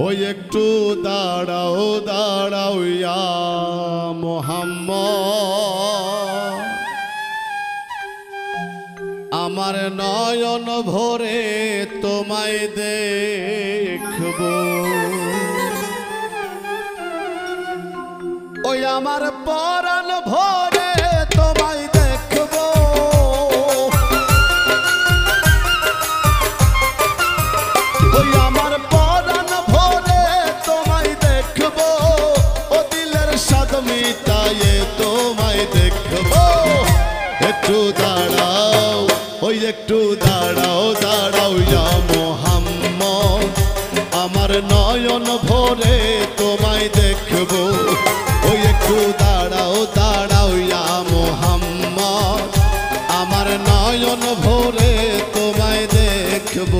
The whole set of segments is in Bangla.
ওই একটু দাঁড়াও দাঁড়াও ইয়া মুহাম্মদ, আমার নয়ন ভরে তোমায় দেখব। ওই আমার পরাণ ভরে তোমায় দেখব। ওই আমার পরাণ ভরে তোমায় দেখব। ও দিলের স্বাদ মিটায়ে তোমায় দেখব। একটু দাঁড়াও, ওই একটু দাঁড়াও দাঁড়াও ইয়া মুহাম্মদ, আমার নয়ন ভরে তোমায় দেখব। ওই একটু দাঁড়াও দাঁড়াও ইয়া মুহাম্মদ, আমার নয়ন ভরে তোমায় দেখব।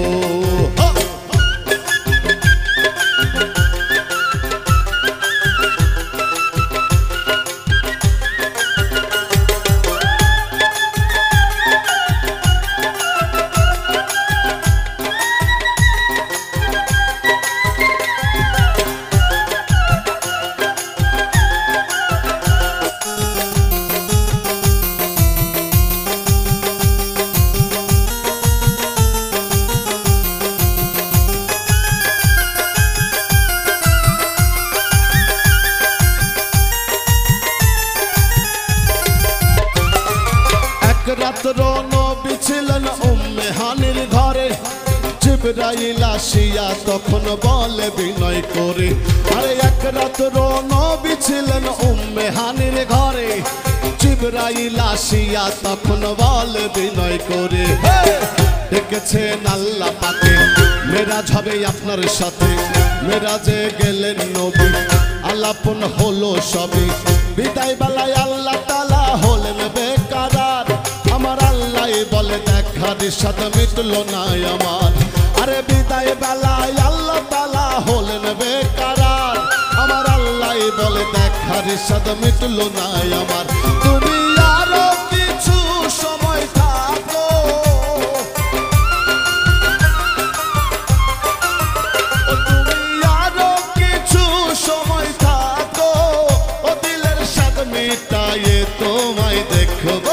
রাত্র নবী ছিলেন উম্মে হানির ঘরে, জিবরাইল আসিয়া তখন বলে বিনয় করে। আরে এক রাত্র নবী ছিলেন উম্মে হানির ঘরে, জিবরাইল আসিয়া তখন বলে বিনয় করে। ডেকেছেন আল্লাহ পাকে, মেরাজ হবে আপনার সাথে। মেরাজে গেলেন নবী, আলাপন হলো সবই। বিদায় বেলায় আল্লাহ তাআলা হলেন বেকারার। আমার আল্লাহ বলে দেখার স্বাদ মিটলো না আমার। আরে বিদায় বেলায় আল্লাহ তাআলা হলেন বেকারার। আমার আল্লাহ বলে দেখার স্বাদ মিটলো না আমার। তুমি আরো কিছু সময় থাকো, তুমি আরো কিছু সময় থাকো। ও দিলের স্বাদ মিটায়ে তোমায় দেখব।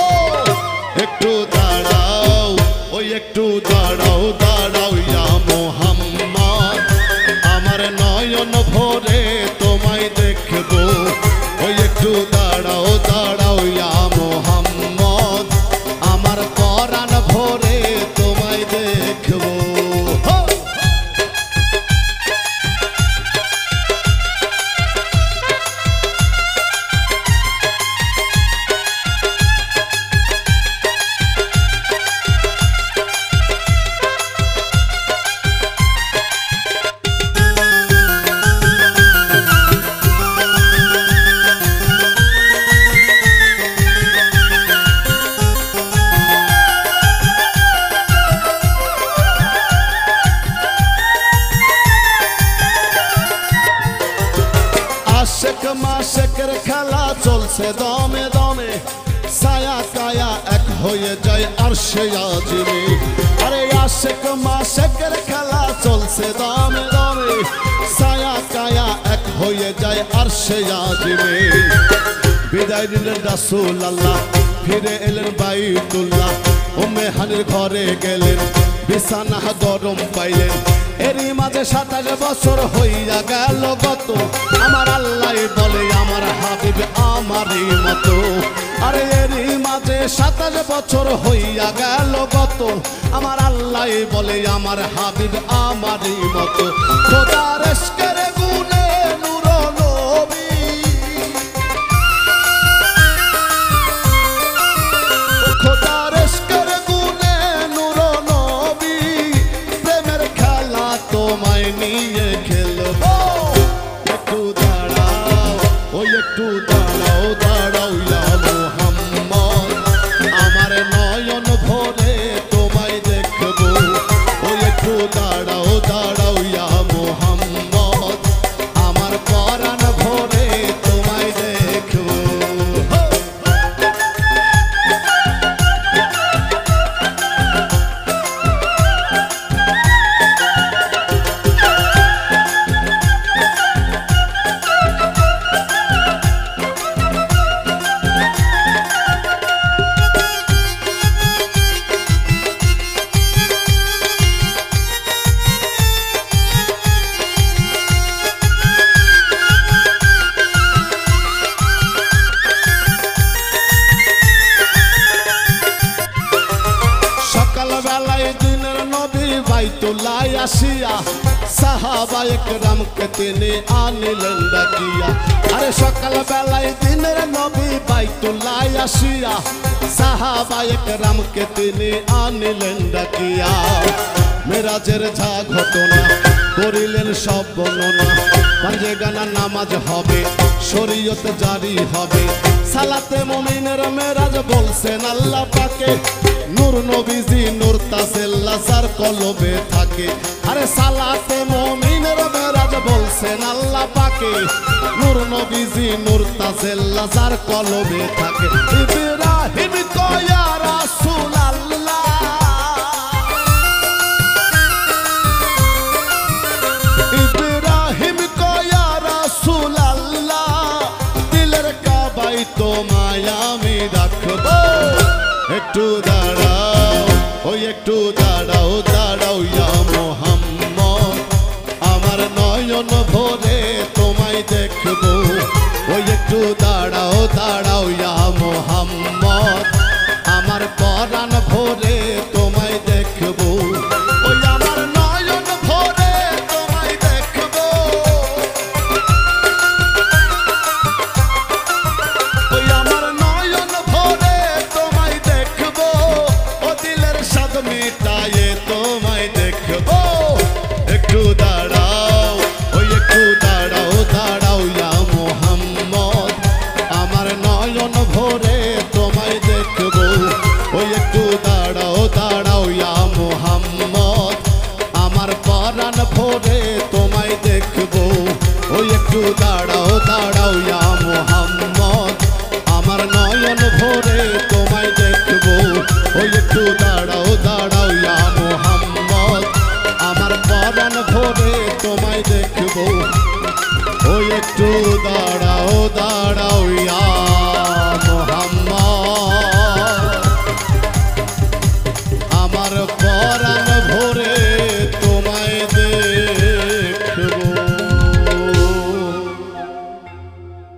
একটু দাঁড়াও, ওই একটু দাঁড়াও দাঁড়াও ইয়া মুহাম্মদ, আমার নয়ন ভরে তোমায় দেখব। ওই একটু দাঁড়াও দাঁড়াও ইয়া মুহাম্মদ, আমার পরাণ ভরে তোমায় দেখব। আশেক মাশেকের খেলা চলছে দমে দমে, ছায়া কায়া এক হয়ে যায় আরশে আজিমে। আরে আশেক মাশেকের খেলা চলছে দমে দমে, ছায়া কায়া এক হয়ে যায় আরশে আজিমে। বিদায় নিলেন রাসূল আল্লাহ, ফিরে এলেন বাইতুল্লাহ। উম্মে হানির ঘরে গেলেন, বিছানা গরম পাইলেন। এরই মাঝে 27 বছর হইয়া গেল গত। আমার আল্লাহ বলে আমার হাবিব আমারই মতো। আরে এরই মাঝে 27 বছর হইয়া গেল গত। আমার আল্লাহ বলে আমার হাবিব আমারই মতো। খোদার ইশকের গুণে নূর নবী, খোদার ইশকের গুণে নূর নবী, প্রেমের খেলা তোমায় নিয়ে খেলবো। একটু দাঁড়াও, ওই একটু দাঁড়াও দাঁড়াও ইয়া মুহাম্মদ, আমার নয়ন ভরে তোমায় দেখব। ওই একটু দাঁড়াও দাঁড়াও ইয়া মুহাম্মদ, আমার পরাণ ভরে তোমায় দেখব। নবী বাইতুল্লাহ আসিয়া সাহাবায়ে কেরামকে তিনি আনিলেন ডাকিয়া। আরে সকাল বেলায় দিনের নবী বাইতুল্লাহ আসিয়া সাহাবায়ে কেরামকে তিনি আনিলেন ডাকিয়া। মেরাজের যা ঘটনা করিলেন সব বর্ণনা, পাঞ্জে গানা নামাজ হবে, শরীয়ত জারি হবে, সালাতে মুমিনের মেরাজ বলছেন আল্লাহ পাকে, নূর নবীজি নূর তাসেল্লা যার কলবে থাকে। আরে সালাতে মুমিনের মেরাজ বলছেন আল্লাহ পাকে, নূর নবীজি নূর তাসেল্লা যার কলবে থাকে। ইব্রাহিম কয়া রাসূলুল্লাহ, ইব্রাহিম কয়া রাসূলুল্লাহ, দিলের কাবায় তোমায় আমি রাখবো। একটু দাঁড়াও, ওই একটু দাঁড়াও, দাঁড়াও ইয়া মুহাম্মদ, আমার নয়ন ভরে তোমায় দেখবো। ওই একটু দাঁড়াও, দাঁড়াও ইয়া মুহাম্মদ, আমার পরাণ ভরে তোমায় দেখবো। ওই আমার নয়ন ভরে তোমায় দেখবো, ওই আমার নয়ন ভরে তোমায় দেখবো, ও দিলের স্বাদ মিটায়ে তোমায় দেখবো। একটু দাঁড়াও, ওই একটু দাঁড়াও, দাঁড়াও ইয়া মুহাম্মদ, আমার নয়ন ভরে তোমায় দেখবো। ওই একটু দাঁড়াও, দাঁড়াও ইয়া মুহাম্মদ, আমার পরাণ ভরে তোমায় দেখবো। ওই একটু দাঁড়াও।